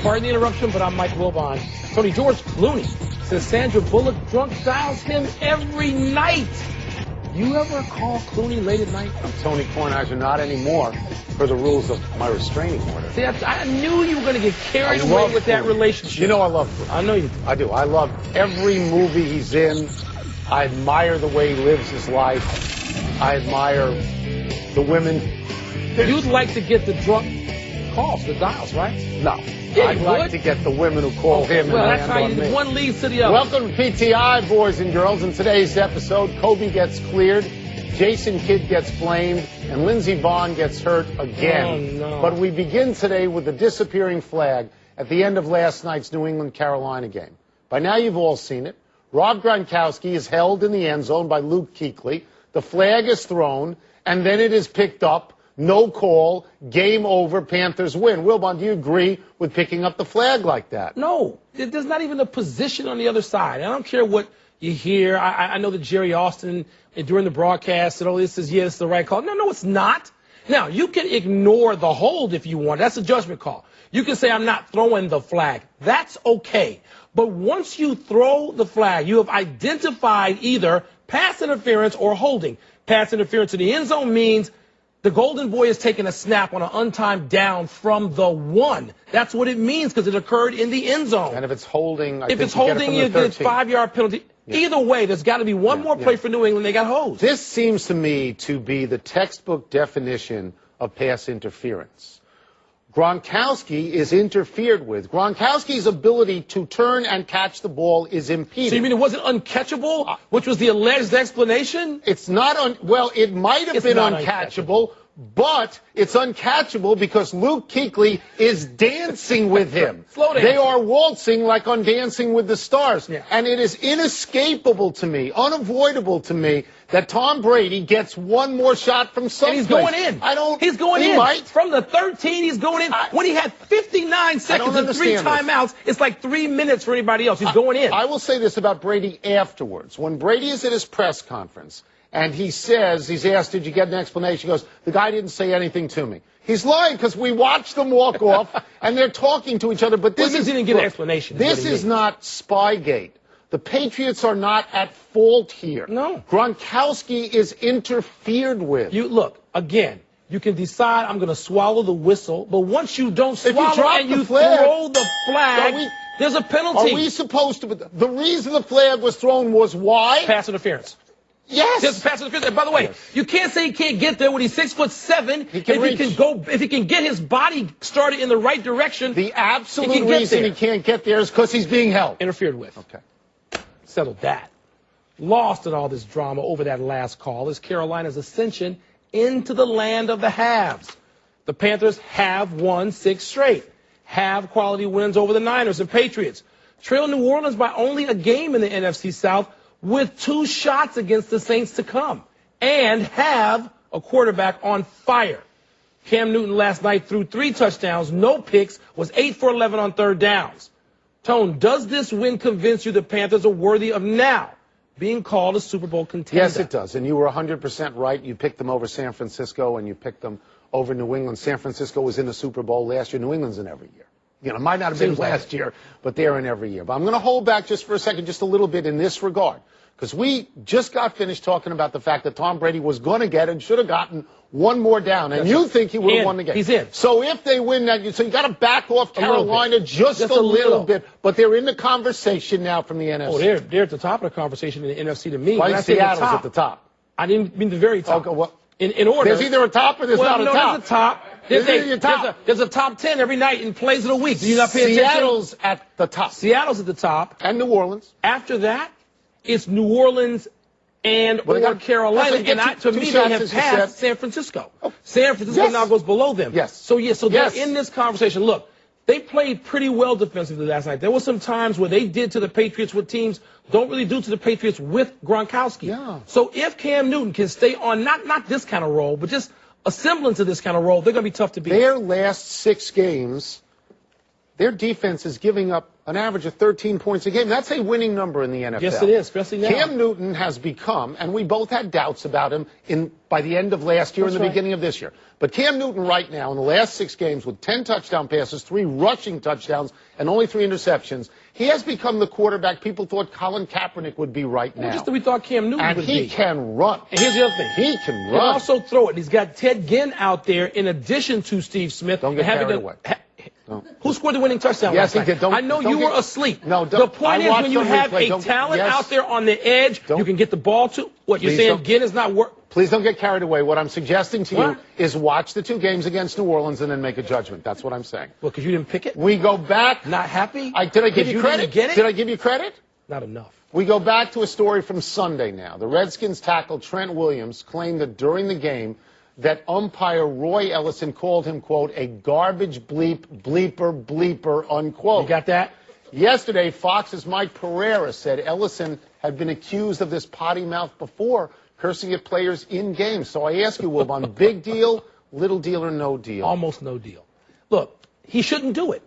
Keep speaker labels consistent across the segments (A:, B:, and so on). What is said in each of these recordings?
A: Pardon the interruption, but I'm Michael Wilbon. Tony George Clooney says Sandra Bullock drunk dials him every night. You ever call Clooney late at night?
B: I'm Tony Kornheiser, not anymore, for the rules of my restraining order.
A: See, I knew you were going to get carried away with that relationship.
B: You know I love Clooney.
A: I know you do.
B: I do. I love every movie he's in. I admire the way he lives his life. I admire the women.
A: You'd like to get the drunk calls, the dials, right?
B: No.
A: Yeah,
B: I'd like to get the women who call him
A: well,
B: and
A: that's how
B: on me.
A: One leads to the other.
B: Welcome to PTI, boys and girls. In today's episode, Kobe gets cleared, Jason Kidd gets blamed, and Lindsey Vonn gets hurt again.
A: Oh, no.
B: But we begin today with the disappearing flag at the end of last night's New England-Carolina game. By now you've all seen it. Rob Gronkowski is held in the end zone by Luke Kuechly. The flag is thrown, and then it is picked up. No call, game over, Panthers win. Wilbon, do you agree with picking up the flag like that?
A: No, there's not even a position on the other side. I don't care what you hear. I know that Jerry Austin, during the broadcast, said, oh, this is the right call. No, it's not. Now, you can ignore the hold if you want. That's a judgment call. You can say, I'm not throwing the flag. That's okay. But once you throw the flag, you have identified either pass interference or holding. Pass interference in the end zone means the Golden Boy is taking a snap on an untimed down from the one. That's what it means because it occurred in the end zone.
B: And if it's holding,
A: you get a 5-yard penalty. Yeah. Either way, there's got to be one more play for New England. They got hosed.
B: This seems to me to be the textbook definition of pass interference. Gronkowski is interfered with. Gronkowski's ability to turn and catch the ball is impeded.
A: So you mean it wasn't uncatchable, which was the alleged explanation?
B: It's not well, it might have been uncatchable, but it's uncatchable because Luke Kuechly is dancing with him.
A: Slow down.
B: They are waltzing like on Dancing with the Stars.
A: Yeah.
B: And it is inescapable to me, unavoidable to me, that Tom Brady gets one more shot from someplace.
A: And he's going in. He's going in.
B: Might.
A: From the 13, he's going in. When he had 59 seconds and 3 timeouts, it's like 3 minutes for anybody else. He's going in.
B: I will say this about Brady afterwards. When Brady is at his press conference and he says, he's asked, did you get an explanation? He goes, the guy didn't say anything to me. He's lying because we watched them walk off and they're talking to each other. But this
A: he didn't get an explanation.
B: This is not Spygate. The Patriots are not at fault here.
A: No.
B: Gronkowski is interfered with.
A: Look, again, you can decide I'm going to swallow the whistle, but once you don't swallow and you throw the flag, there's a penalty.
B: Are we supposed to? The reason the flag was thrown was why?
A: Pass interference.
B: Yes.
A: There's pass interference. And by the way, you can't say he can't get there when he's 6'7". If he can get his body started in the right direction.
B: The absolute reason he can't get there is because he's being held.
A: Interfered with.
B: Okay.
A: Settled that. Lost in all this drama over that last call is Carolina's ascension into the land of the haves. The Panthers have won 6 straight. Have quality wins over the Niners and Patriots. Trail New Orleans by only a game in the NFC South with 2 shots against the Saints to come. And have a quarterback on fire. Cam Newton last night threw 3 touchdowns, no picks, was 8 for 11 on 3rd downs. Tone, does this win convince you the Panthers are worthy of now being called a Super Bowl contender?
B: Yes, it does. And you were 100% right. You picked them over San Francisco and you picked them over New England. San Francisco was in the Super Bowl last year. New England's in every year. It might not have been last year, but they're in every year. But I'm going to hold back just for a second, just a little bit in this regard. Because we just got finished talking about the fact that Tom Brady was going to get and should have gotten one more down. And you think he would have won the game.
A: He's in.
B: So if they win that, so you got to back off Carolina just a little bit. But they're in the conversation now from the NFC.
A: Oh, they're at the top of the conversation in the NFC to me.
B: Why Seattle's at the top?
A: I didn't mean the very top.
B: Okay, well,
A: in order.
B: There's either a top or there's not a top.
A: There's a top. There's a top 10 every night in plays of the week. Do you not pay attention?
B: Seattle's at the top.
A: Seattle's at the top.
B: And New Orleans.
A: After that, it's New Orleans or Carolina. And to me, they have passed San Francisco. Oh. San Francisco now goes below them.
B: Yes.
A: So they're in this conversation. Look, they played pretty well defensively last night. There were some times where they did to the Patriots what teams don't really do to the Patriots with Gronkowski.
B: Yeah.
A: So if Cam Newton can stay on not this kind of role, but just a semblance of this kind of role, they're going to be tough to beat.
B: Their last 6 games their defense is giving up an average of 13 points a game. That's a winning number in the NFL.
A: Yes, it is, especially now.
B: Cam Newton has become, and we both had doubts about him by the end of last year and the beginning of this year. But Cam Newton right now, in the last 6 games, with 10 touchdown passes, 3 rushing touchdowns, and only 3 interceptions, he has become the quarterback people thought Colin Kaepernick would be right now.
A: Just that we thought Cam Newton would be.
B: And he can run.
A: And here's the other thing.
B: He can run.
A: He also throw it. He's got Ted Ginn out there in addition to Steve Smith.
B: Don't get carried away.
A: No. Who scored the winning touchdown
B: last
A: night?
B: He did.
A: I know you were asleep.
B: No,
A: the point is when you have a talent out there on the edge, you can get the ball to. What, you're saying Ginn is not work?
B: Please don't get carried away. What I'm suggesting to you is watch the 2 games against New Orleans and then make a judgment. That's what I'm saying.
A: Well, because you didn't pick it?
B: We go back.
A: Not happy?
B: Did I give you credit? Did I give you credit?
A: Not enough.
B: We go back to a story from Sunday now. The Redskins tackle Trent Williams claimed that during the game that umpire Roy Ellison called him, quote, a garbage bleeper, unquote.
A: You got that?
B: Yesterday, Fox's Mike Pereira said Ellison had been accused of this potty mouth before, cursing at players in games. So I ask you, Wilbon, big deal, little deal, or no deal?
A: Almost no deal. Look, he shouldn't do it.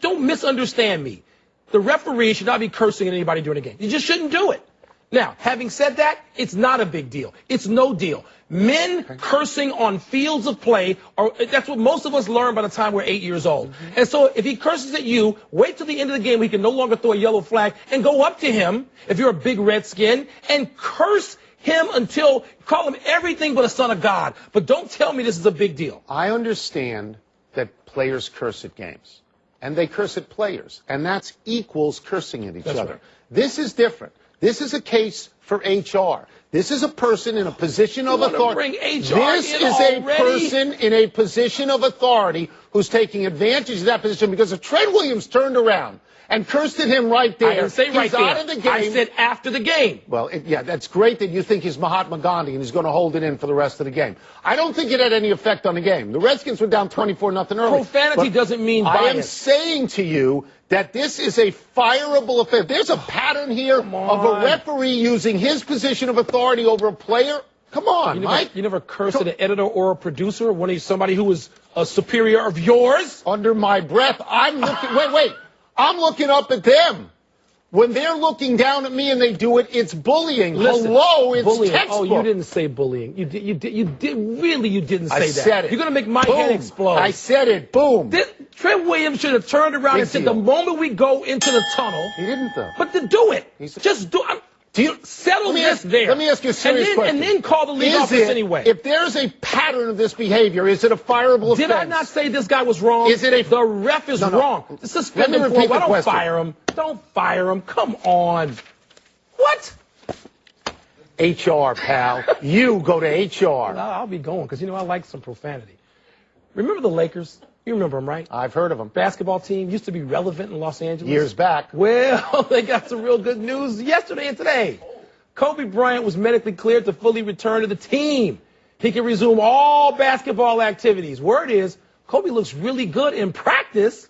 A: Don't misunderstand me. The referee should not be cursing at anybody during a game. You just shouldn't do it. Now, having said that, it's not a big deal. It's no deal. Men cursing on fields of play, that's what most of us learn by the time we're 8 years old. And so if he curses at you, wait till the end of the game where he can no longer throw a yellow flag and go up to him, if you're a big Redskin, and curse him until, call him everything but a son of God. But don't tell me this is a big deal.
B: I understand that players curse at games. And they curse at players. And that's equals cursing at each other.
A: Right.
B: This is different. This is a case for HR. This is a person in a position of authority. This is a person in a position of authority who's taking advantage of that position because if Trent Williams turned around and cursed at him right there,
A: I didn't say right
B: he's out of the game.
A: I said after the game.
B: Well, yeah, that's great that you think he's Mahatma Gandhi and he's going to hold it in for the rest of the game. I don't think it had any effect on the game. The Redskins were down 24-0 early.
A: Profanity doesn't mean bias.
B: I am saying to you that this is a fireable offense. There's a pattern here of a referee using his position of authority over a player. Come on, Mike.
A: You never cursed at an editor or a producer, somebody who was a superior of yours?
B: Under my breath, I'm looking. Wait. I'm looking up at them. When they're looking down at me and they do it, it's bullying.
A: Listen,
B: hello, it's
A: bullying.
B: textbook.
A: Oh, you didn't say bullying. You didn't say that.
B: I said it.
A: You're going to make my head explode.
B: I said it. Boom.
A: Trent Williams should have turned around and said the moment we go into the tunnel.
B: He didn't, though.
A: But to do it. Just do it. Settle this there.
B: Let me ask you a serious question.
A: And then call the league office anyway.
B: If there's a pattern of this behavior, is it a fireable offense?
A: Did I not say this guy was wrong? The ref is wrong. Suspend him. Don't fire him. Don't fire him. Come on. What?
B: HR, pal. You go to HR.
A: I'll be going because, I like some profanity. Remember the Lakers? You remember them, right?
B: I've heard of them.
A: Basketball team used to be relevant in Los Angeles.
B: Years back.
A: Well, they got some real good news yesterday and today. Kobe Bryant was medically cleared to fully return to the team. He can resume all basketball activities. Word is, Kobe looks really good in practice.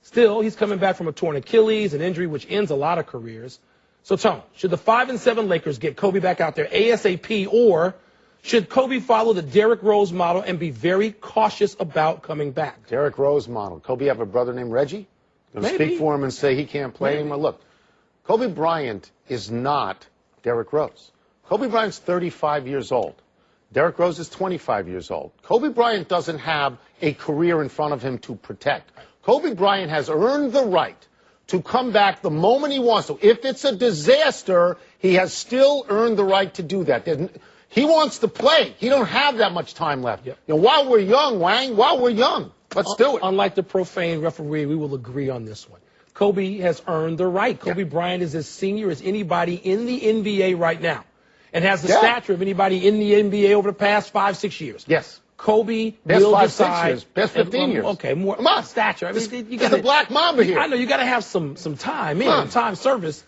A: Still, he's coming back from a torn Achilles, an injury which ends a lot of careers. So, Tone, should the 5-7 Lakers get Kobe back out there ASAP, or should Kobe follow the Derrick Rose model and be very cautious about coming back?
B: Derrick Rose model. Kobe have a brother named Reggie? Going to speak for him and say he can't play anymore? Look, Kobe Bryant is not Derrick Rose. Kobe Bryant's 35 years old. Derrick Rose is 25 years old. Kobe Bryant doesn't have a career in front of him to protect. Kobe Bryant has earned the right to come back the moment he wants to. If it's a disaster, he has still earned the right to do that. He wants to play. He don't have that much time left. Yep. While we're young, Wang, while we're young, let's do it.
A: Unlike the profane referee, we will agree on this one. Kobe has earned the right. Kobe Bryant is as senior as anybody in the NBA right now and has the stature of anybody in the NBA over the past 5-6 years.
B: Yes.
A: Kobe
B: best
A: will
B: 5,
A: decide.
B: 6 years. Best 15 years.
A: Okay, more.
B: Come on.
A: Stature. I mean, you got
B: the Black Mamba here.
A: I know you got to have some time time service.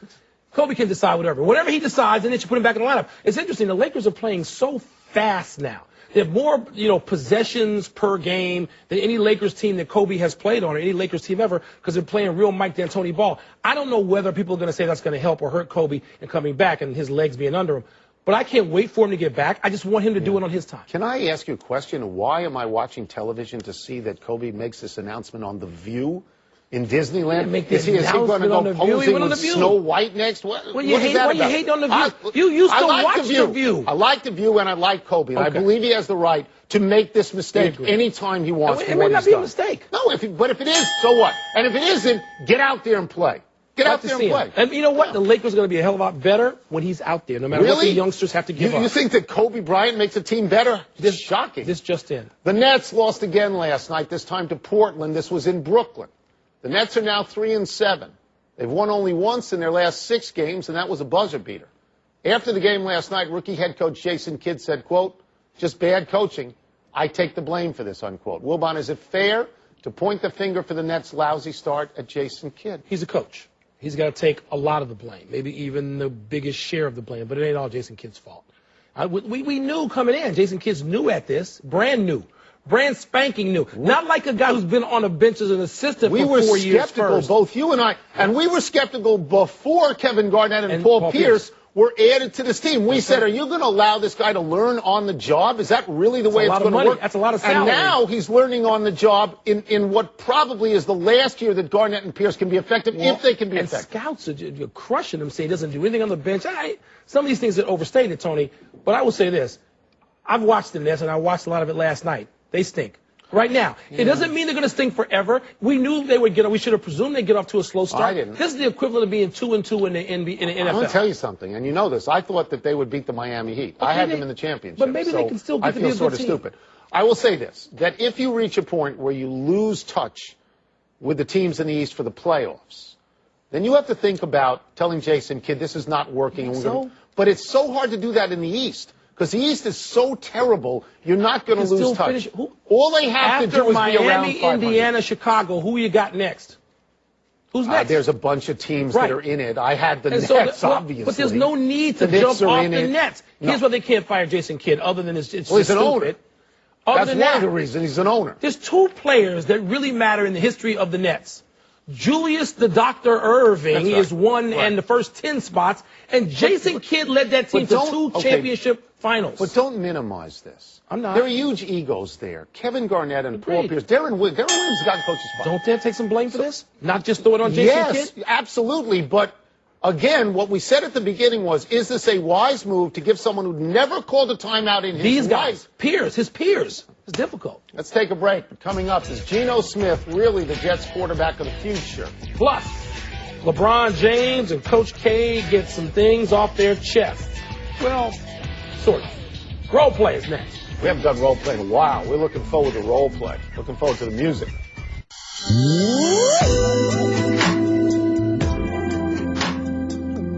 A: Kobe can decide whatever he decides, and then you put him back in the lineup. It's interesting. The Lakers are playing so fast now. They have more, possessions per game than any Lakers team that Kobe has played on, or any Lakers team ever, because they're playing real Mike D'Antoni ball. I don't know whether people are going to say that's going to help or hurt Kobe in coming back and his legs being under him. But I can't wait for him to get back. I just want him to do it on his time.
B: Can I ask you a question? Why am I watching television to see that Kobe makes this announcement on The View in Disneyland?
A: Make
B: Is he going to go posing with Snow White next? What
A: you
B: is that about?
A: you hate on The View? You used to watch The View.
B: I like The View, and I like Kobe. And I believe he has the right to make this mistake anytime he wants.
A: It may not be a mistake.
B: No, but if it is, so what? And if it isn't, get out there and play. Get out there and play.
A: And you know what? The Lakers are going to be a hell of a lot better when he's out there, no matter what the youngsters have to give up.
B: You think that Kobe Bryant makes a team better? This is shocking.
A: This just in.
B: The Nets lost again last night, this time to Portland. This was in Brooklyn. The Nets are now 3-7. They've won only once in their last 6 games, and that was a buzzer beater. After the game last night, rookie head coach Jason Kidd said, quote, just bad coaching. I take the blame for this, unquote. Wilbon, is it fair to point the finger for the Nets' lousy start at Jason Kidd?
A: He's a coach. He's got to take a lot of the blame, maybe even the biggest share of the blame, but it ain't all Jason Kidd's fault. We knew coming in. Jason Kidd's new at this, brand new. Brand spanking new. Not like a guy who's been on the bench as an assistant for 4 years.
B: We were skeptical, both you and I, and we were skeptical before Kevin Garnett and Paul Pierce were added to this team. We said, are you going to allow this guy to learn on the job? Is that really the way it's going to work?
A: That's a lot of salary.
B: And now he's learning on the job in what probably is the last year that Garnett and Pierce can be effective, if they can be effective.
A: And scouts are crushing him, saying he doesn't do anything on the bench. Some of these things are overstated, Tony, but I will say this. I've watched the Nets, and I watched a lot of it last night. They stink. Right now. It doesn't mean they're going to stink forever. We knew they would we should have presumed they'd get off to a slow start.
B: I didn't.
A: This is the equivalent of being 2-2 in the NFL.
B: I'm going to tell you something, and you know this. I thought that they would beat the Miami Heat. I had them in the championship.
A: But maybe they can still get to be a good team.
B: I feel sort of stupid. I will say this, that if you reach a point where you lose touch with the teams in the East for the playoffs, then you have to think about telling Jason Kidd, this is not working. But it's so hard to do that in the East. Because the East is so terrible, you're not going to lose touch. All they have to do is be around 500.
A: Miami, Indiana, Chicago, who you got next? Who's next?
B: There's a bunch of teams that are in it. I had the Nets, obviously.
A: But there's no need to jump off the Nets. Here's why they can't fire Jason Kidd, other than it's just
B: he's an owner.
A: That's
B: one of the reasons he's an owner.
A: There's 2 players that really matter in the history of the Nets. Julius the Dr. Irving is one and the first 10 spots, and Jason Kidd led that team to 2 championship finals.
B: But don't minimize this.
A: I'm not.
B: There are huge egos there. Kevin Garnett and Paul Pierce. Darren Williams has gotten coach's spot.
A: Don't they take some blame for this? Not just throw it on Jason Kidd?
B: Yes, absolutely. But again, what we said at the beginning was, is this a wise move to give someone who never called a timeout in his life?
A: These guys, his peers. It's difficult.
B: Let's take a break. But coming up is Geno Smith, really the Jets quarterback of the future.
A: Plus, LeBron James and Coach K get some things off their chest. Well, sort of. Role play is next.
B: We haven't done role play in a while. We're looking forward to role play. Looking forward to the music.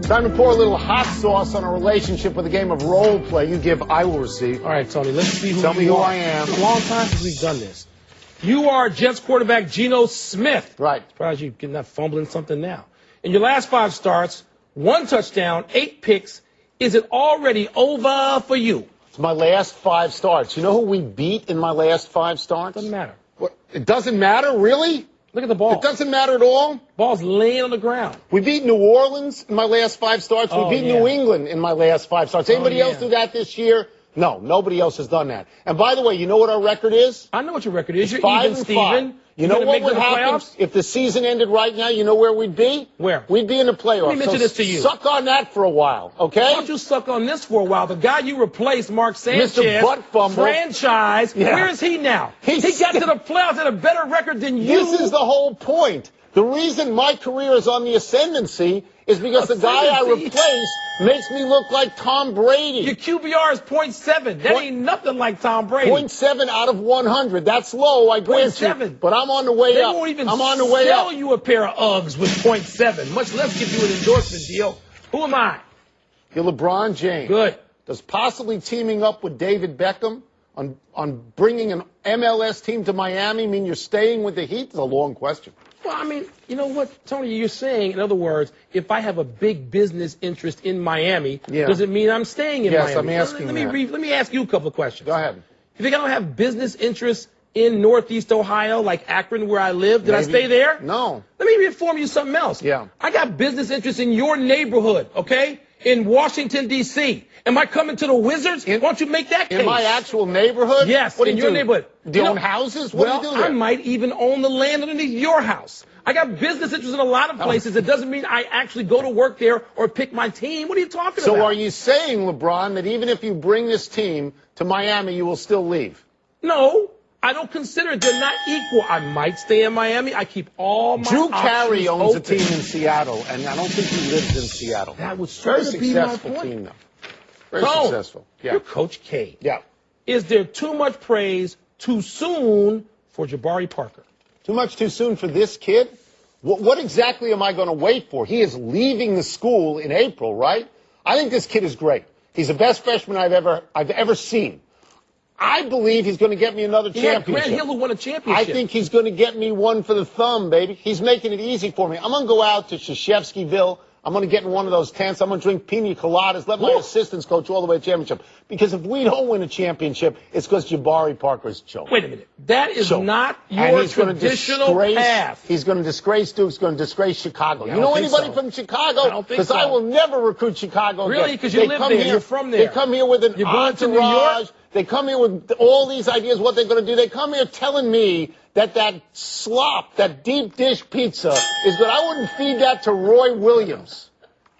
B: Time to pour a little hot sauce on a relationship with a game of role play. You give, I will receive.
A: All right, Tony, let's see
B: Tell me who I am.
A: It's a long time since we've done this. You are Jets quarterback Geno Smith.
B: Right.
A: Surprised you're not fumbling something now. In your last 5 starts, 1 touchdown, 8 picks. Is it already over for you?
B: It's my last 5 starts. You know who we beat in my last 5 starts?
A: Doesn't matter.
B: What? It doesn't matter, really?
A: Look at the ball.
B: It doesn't matter at all?
A: Ball's laying on the ground.
B: We beat New Orleans in my last 5 starts. We beat New England in my last 5 starts. Anybody else do that this year? No, nobody else has done that. And by the way, you know what our record is?
A: I know what your record is. You're
B: 5-5.
A: Steven.
B: You know what would happen if the season ended right now? You know where we'd be?
A: Where?
B: We'd be in the playoffs.
A: Let me mention this to you.
B: Suck on that for a while, okay?
A: Why don't you suck on this for a while? The guy you replaced, Mark Sanchez,
B: Mr. Butt Fumble.
A: franchise, where is he now? He got to the playoffs at a better record than you.
B: This is the whole point. The reason my career is on the ascendancy is because the guy I replaced makes me look like Tom Brady.
A: Your QBR is .7. That ain't nothing like Tom Brady.
B: .7 out of 100. That's low, I grant you. But I'm on the way up.
A: They won't even
B: I'm on the way
A: sell
B: up.
A: you a pair of Uggs with .7, much less give you an endorsement deal. Who am I?
B: You're LeBron James.
A: Good.
B: Does possibly teaming up with David Beckham on bringing an MLS team to Miami mean you're staying with the Heat? It's a long question.
A: Well, I mean, you know what, Tony, you're saying, in other words, if I have a big business interest in Miami, does it mean I'm staying in Miami?
B: Yes, I'm asking
A: Let me ask you a couple of questions.
B: Go ahead.
A: You think I don't have business interests in Northeast Ohio, like Akron, where I live? Did I stay there?
B: No.
A: Let me inform you something else.
B: Yeah.
A: I got business interests in your neighborhood, okay? in Washington, D.C.? Am I coming to the Wizards? Why don't you make that case?
B: In my actual neighborhood?
A: Yes,
B: what
A: in your neighborhood.
B: Do you own houses? What
A: well,
B: do you do there?
A: I might even own the land underneath your house. I got business interests in a lot of places. It doesn't mean I actually go to work there or pick my team. What are you talking about?
B: So are you saying, LeBron, that even if you bring this team to Miami, you will still leave?
A: No. I don't consider it. They're not equal. I might stay in Miami. I keep all my
B: Drew Carey owns
A: open.
B: a team in Seattle, and I don't think he lives in Seattle.
A: That would
B: very
A: sort of be my
B: successful
A: point.
B: team, though. Very successful. Yeah.
A: You're Coach K.
B: Yeah.
A: Is there too much praise too soon for Jabari Parker?
B: Too much too soon for this kid? What exactly am I going to wait for? He is leaving the school in April, right? I think this kid is great. He's the best freshman I've ever seen. I believe he's going to get me another championship.
A: Grant Hill who won a championship.
B: I think he's going to get me one for the thumb, baby. He's making it easy for me. I'm going to go out to Krzyzewskiville. I'm going to get in one of those tents. I'm going to drink pina coladas, let my assistants coach all the way to championship. Because if we don't win a championship, it's because Jabari Parker's choked.
A: Wait a minute. That is not your traditional path.
B: He's going to disgrace Duke. He's going to disgrace Chicago.
A: Yeah,
B: you know anybody
A: so.
B: from Chicago?
A: I don't think
B: Because
A: so.
B: I will never recruit Chicago.
A: Really? Because you live there. You're from there.
B: They come here with an
A: You're going to New York?
B: entourage. They come here with all these ideas what they're going to do. They come here telling me that slop, that deep dish pizza is good. I wouldn't feed that to Roy Williams.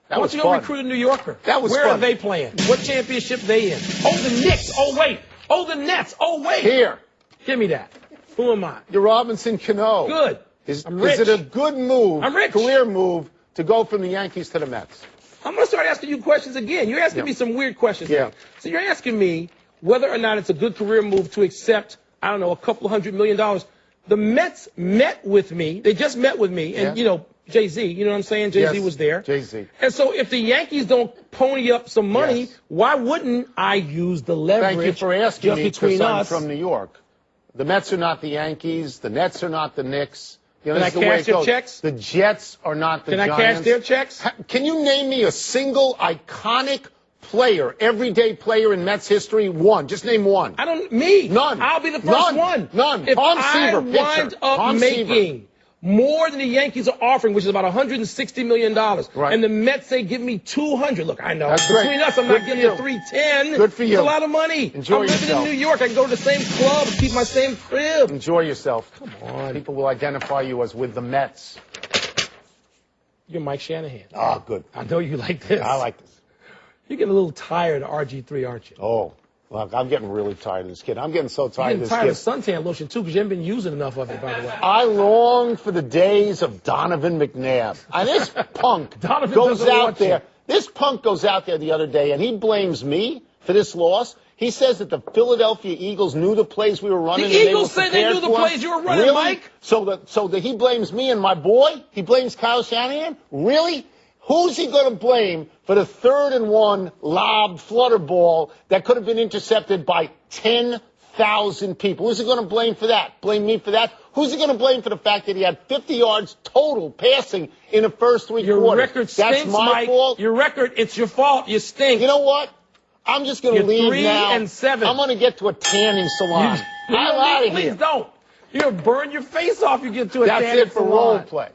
B: That was
A: fun. Why don't you go recruit a New Yorker?
B: That was
A: Where
B: fun.
A: are they playing? What championship they in? Oh, the Knicks. Oh, wait. Oh, the Nets. Oh, wait.
B: Here.
A: Give me that. Who am I?
B: You're Robinson Cano.
A: Good. I'm rich.
B: Is it a good move,
A: I'm rich.
B: career move, to go from the Yankees to the Mets?
A: I'm going to start asking you questions again. You're asking me some weird questions.
B: Yeah.
A: So you're asking me whether or not it's a good career move to accept, I don't know, a couple $100 million. The Mets met with me. They just met with me. And, you know, Jay-Z, you know what I'm saying? Jay-Z was there.
B: Jay-Z.
A: And so if the Yankees don't pony up some money, why wouldn't I use the leverage?
B: Thank you for asking
A: just
B: me,
A: between
B: because I'm
A: us?
B: from New York. The Mets are not the Yankees. The Nets are not the Knicks. You know,
A: Can I cash their checks?
B: The Jets are not the
A: Can
B: Giants.
A: I cash their checks?
B: Can you name me a single iconic player, everyday player in Mets history? One. Just name one.
A: None. I'll be the first one.
B: None.
A: If
B: Tom
A: I
B: Seaver,
A: wind
B: pitcher.
A: up
B: Tom
A: making
B: Seaver.
A: more than the Yankees are offering, which is about $160 million,
B: right,
A: and the Mets say give me $200. Look, I know.
B: That's
A: between
B: great.
A: us, I'm
B: Good
A: not giving you $310.
B: Good for you.
A: It's a lot of money.
B: Enjoy
A: I'm living
B: yourself.
A: in New York. I can go to the same club and keep my same crib.
B: Enjoy yourself.
A: Come on.
B: People will identify you as with the Mets.
A: You're Mike Shanahan.
B: Oh, good.
A: I know you like this.
B: I like this.
A: You're getting a little tired of RG3, aren't you?
B: Oh, look, I'm getting really tired of this kid. I'm getting so tired of
A: You're
B: this
A: getting
B: kid.
A: tired of suntan lotion, too, because you haven't been using enough of it, by the way.
B: I long for the days of Donovan McNabb. And this punk
A: Donovan
B: goes
A: doesn't
B: out
A: want
B: there.
A: you.
B: This punk goes out there the other day, and he blames me for this loss. He says that the Philadelphia Eagles knew the plays we were running.
A: The
B: and
A: Eagles
B: they were
A: say they knew the
B: prepared for
A: plays you were running,
B: really?
A: Mike.
B: So that he blames me and my boy? He blames Kyle Shanahan? Really? Who's he going to blame for the 3rd and 1 lob flutter ball that could have been intercepted by 10,000 people? Who's he going to blame for that? Blame me for that? Who's he going to blame for the fact that he had 50 yards total passing in the first 3 quarters?
A: Your record stinks,
B: That's my
A: Mike.
B: fault?
A: Your record, it's your fault. You stink.
B: You know what? I'm just going to leave
A: 3
B: now.
A: and 7.
B: I'm going to get to a tanning salon. I'm out of here.
A: Please don't. You're going to burn your face off. You get to a tanning
B: That's it for
A: salon.
B: role play.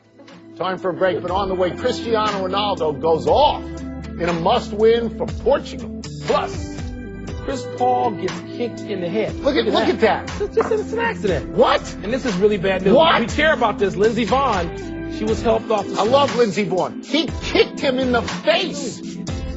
B: Time for a break, but on the way, Cristiano Ronaldo goes off in a must-win for Portugal.
A: Plus, Chris Paul gets kicked in the head.
B: Look at that.
A: It's an accident.
B: What?
A: And this is really bad news.
B: What?
A: We care about this. Lindsey Vonn, she was helped off the
B: I love Lindsey Vonn. He kicked him in the face.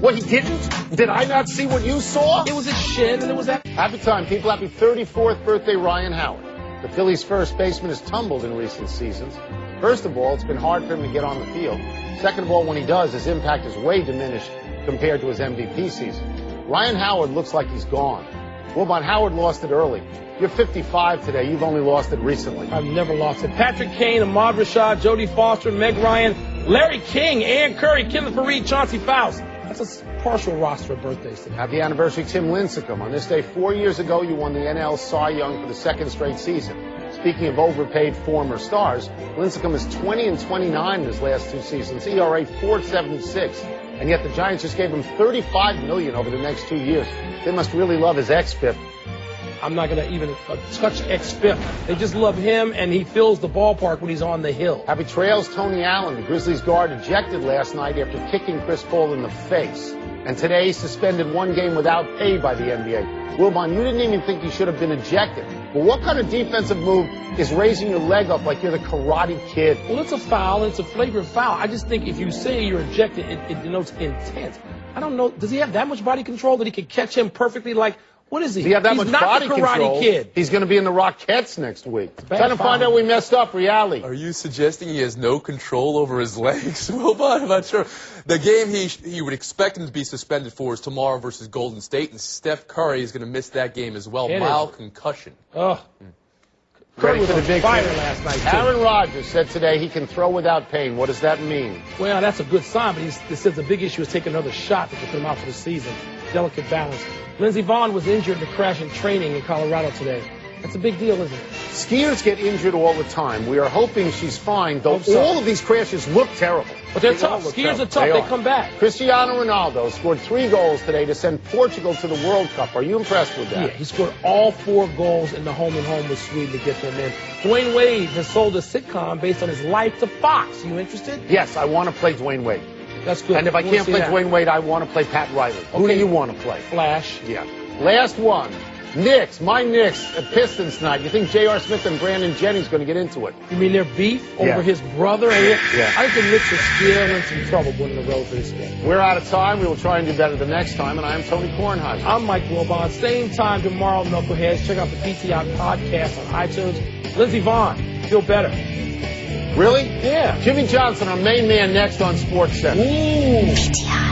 B: What, he didn't? Did I not see what you saw?
A: It was his shin, and it was that.
B: Happy time, people. Happy 34th birthday, Ryan Howard. The Phillies' first baseman has tumbled in recent seasons. First of all, it's been hard for him to get on the field. Second of all, when he does, his impact is way diminished compared to his MVP season. Ryan Howard looks like he's gone. Wilbon, Howard lost it early. You're 55 today. You've only lost it recently.
A: I've never lost it. Patrick Kane, Ahmad Rashad, Jodie Foster, Meg Ryan, Larry King, Ann Curry, Kenneth Fareed, Chauncey Faust. That's a partial roster of birthdays today.
B: Happy anniversary, Tim Lincecum. On this day 4 years ago, you won the NL Cy Young for the second straight season. Speaking of overpaid former stars, Lincecum is 20 and 29 in his last 2 seasons, ERA .476, and yet the Giants just gave him $35 million over the next 2 years. They must really love his xFIP.
A: I'm not going to even touch X-Fifth. They just love him, and he fills the ballpark when he's on the hill.
B: Happy trails, Tony Allen, the Grizzlies guard, ejected last night after kicking Chris Paul in the face. And today, suspended 1 game without pay by the NBA. Wilbon, you didn't even think he should have been ejected. But what kind of defensive move is raising your leg up like you're the Karate Kid?
A: Well, it's a foul, and it's a flagrant foul. I just think if you say you're ejected, it denotes intent. I don't know. Does he have that much body control that he can catch him perfectly? Like, what is he?
B: Does he have that
A: He's
B: much
A: not
B: body
A: the Karate
B: control?
A: Kid.
B: He's going to be in the Rockettes next week. Trying to
A: foul.
B: find out we messed up, reality.
C: Are you suggesting he has no control over his legs? Wilbon, I'm not sure. The game he would expect him to be suspended for is tomorrow versus Golden State, and Steph Curry is going to miss that game as well. Mild concussion.
A: Oh. Curry was on fire last night, too.
B: Aaron Rodgers said today he can throw without pain. What does that mean?
A: Well, that's a good sign, but he says the big issue is taking another shot that could put him out for the season. Delicate balance. Lindsey Vonn was injured in a crash in training in Colorado today. That's a big deal, isn't it?
B: Skiers get injured all the time. We are hoping she's fine, though all of these crashes look terrible.
A: But they're tough. Skiers are tough. They come back.
B: Cristiano Ronaldo scored 3 goals today to send Portugal to the World Cup. Are you impressed with that?
A: Yeah, he scored all 4 goals in the home-and-home with Sweden to get them in. Dwayne Wade has sold a sitcom based on his life to Fox. You interested?
B: Yes, I want to play Dwayne Wade.
A: That's good.
B: And if I can't play Dwayne Wade, I want to play Pat Riley. Who do you want to play?
A: Flash.
B: Yeah. Last one. Knicks. My Knicks at Pistons tonight. You think J.R. Smith and Brandon Jennings going to get into it?
A: You mean their beef over his brother?
B: Yeah.
A: I think the Knicks are still in some trouble winning the road for this game.
B: We're out of time. We will try and do better the next time. And I am Tony Kornheiser.
A: I'm Mike Wilbon. Same time tomorrow, Knuckleheads. Check out the PTI podcast on iTunes. Lindsey Vonn, feel better.
B: Really?
A: Yeah.
B: Jimmy Johnson, our main man, next on Sports Center.
A: Ooh.
D: PTI.